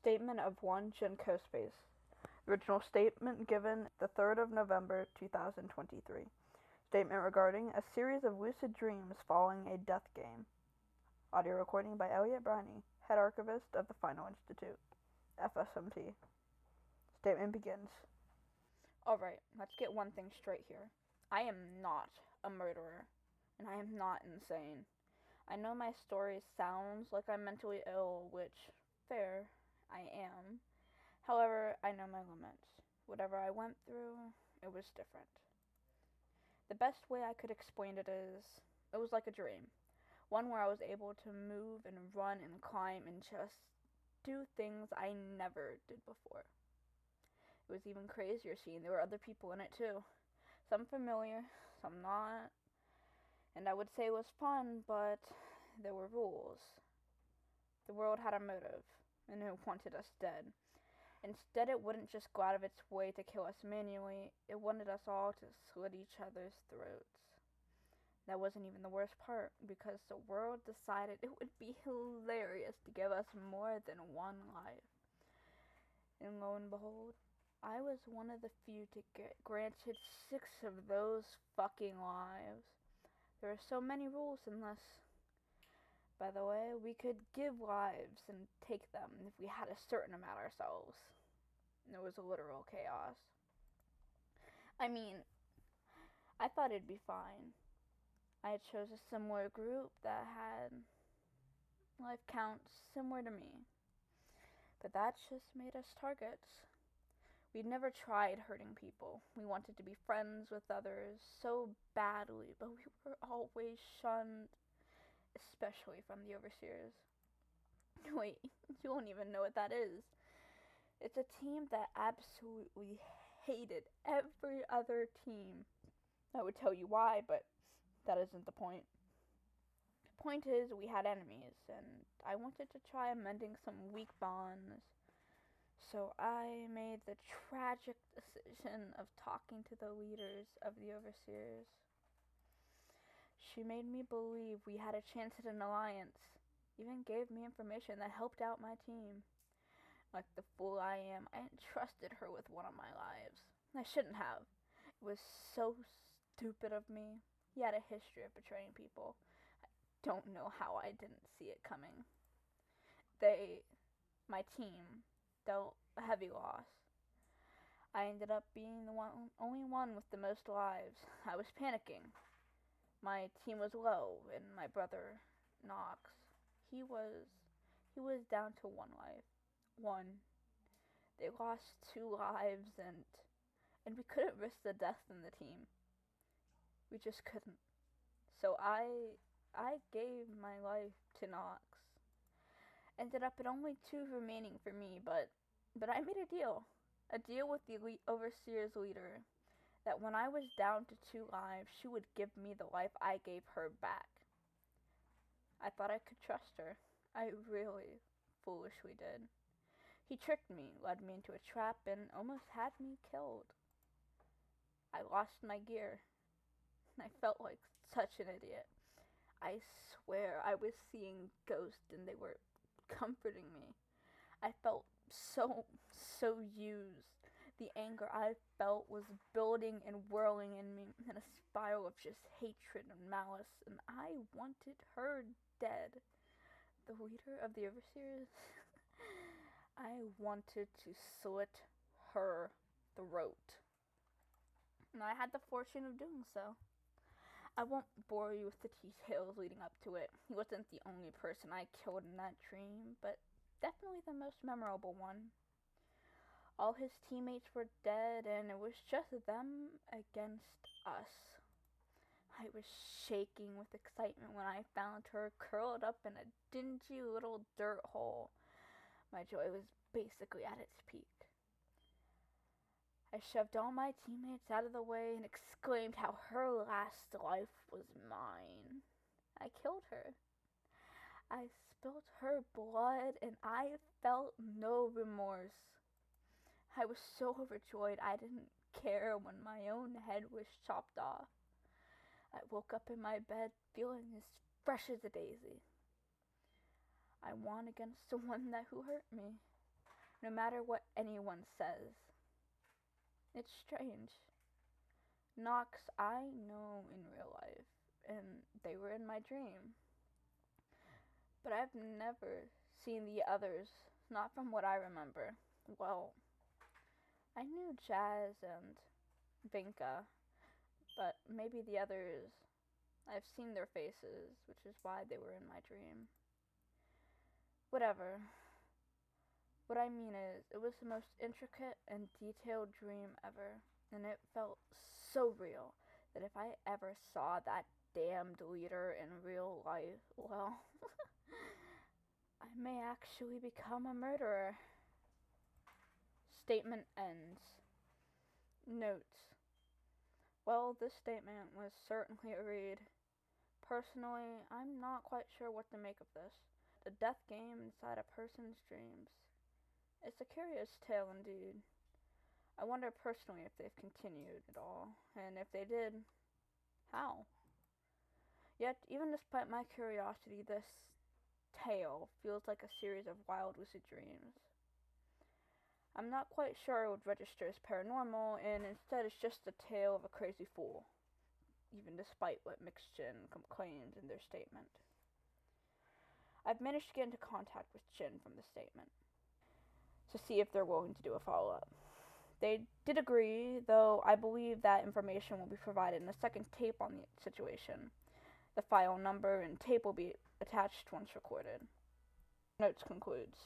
Statement of 1 Gen Cospace. Original statement given the 3rd of November 2023. Statement regarding a series of lucid dreams following a death game. Audio recording by Elliott, Briny, Head Archivist of the Final Institute, FSMP. Statement begins. Alright, let's get one thing straight here. I am not a murderer, and I am not insane. I know my story sounds like I'm mentally ill, which, fair, I am. However, I know my limits. Whatever I went through, it was different. The best way I could explain it is, it was like a dream. One where I was able to move and run and climb and just do things I never did before. It was even crazier seeing there were other people in it too. Some familiar, some not. And I would say it was fun, but there were rules. The world had a motive, and it wanted us dead. Instead, it wouldn't just go out of its way to kill us manually, it wanted us all to slit each other's throats. That wasn't even the worst part, because the world decided it would be hilarious to give us more than one life. And lo and behold, I was one of the few to get granted 6 of those fucking lives. There are so many rules in this. By the way, we could give lives and take them if we had a certain amount ourselves. It was a literal chaos. I mean, I thought it'd be fine. I had chose a similar group that had life counts similar to me. But that just made us targets. We'd never tried hurting people. We wanted to be friends with others so badly, but we were always shunned. Especially from the overseers. Wait, you won't even know what that is. It's a team that absolutely hated every other team. I would tell you why, but that isn't the point. The point is, we had enemies, and I wanted to try amending some weak bonds. So I made the tragic decision of talking to the leaders of the overseers. She made me believe we had a chance at an alliance, even gave me information that helped out my team. Like the fool I am, I entrusted her with one of my lives. I shouldn't have. It was so stupid of me. He had a history of betraying people. I don't know how I didn't see it coming. My team, dealt a heavy loss. I ended up being the only one with the most lives. I was panicking. My team was low, and my brother, Knox, he was down to 1 life. 1. They lost 2 lives, and we couldn't risk the death in the team. We just couldn't. So I gave my life to Knox. Ended up at only 2 remaining for me, but I made a deal with the overseer's leader. That when I was down to 2 lives, she would give me the life I gave her back. I thought I could trust her. I really foolishly did. He tricked me, led me into a trap, and almost had me killed. I lost my gear. I felt like such an idiot. I swear I was seeing ghosts and they were comforting me. I felt so used. The anger I felt was building and whirling in me in a spiral of just hatred and malice, and I wanted her dead. The leader of the overseers, I wanted to slit her throat. And I had the fortune of doing so. I won't bore you with the details leading up to it. He wasn't the only person I killed in that dream, but definitely the most memorable one. All his teammates were dead, and it was just them against us. I was shaking with excitement when I found her curled up in a dingy little dirt hole. My joy was basically at its peak. I shoved all my teammates out of the way and exclaimed how her last life was mine. I killed her. I spilled her blood, and I felt no remorse. I was so overjoyed I didn't care when my own head was chopped off. I woke up in my bed feeling as fresh as a daisy. I won against the one who hurt me. no matter what anyone says. It's strange. Knox I know in real life, and they were in my dream. But I've never seen the others, not from what I remember. Well, I knew Jazz and Vinka, but maybe the others, I've seen their faces, which is why they were in my dream. Whatever. What I mean is, it was the most intricate and detailed dream ever, and it felt so real that if I ever saw that damned leader in real life, well, I may actually become a murderer. Statement ends. Notes. Well, this statement was certainly a read. Personally, I'm not quite sure what to make of this. The death game inside a person's dreams. It's a curious tale indeed. I wonder personally if they've continued at all, and if they did, how? Yet, even despite my curiosity, this tale feels like a series of wild lucid dreams. I'm not quite sure it would register as paranormal, and instead it's just the tale of a crazy fool, even despite what Mixed-Jin claims in their statement. I've managed to get into contact with Jin from the statement to see if they're willing to do a follow-up. They did agree, though I believe that information will be provided in a second tape on the situation. The file number and tape will be attached once recorded. Notes concludes.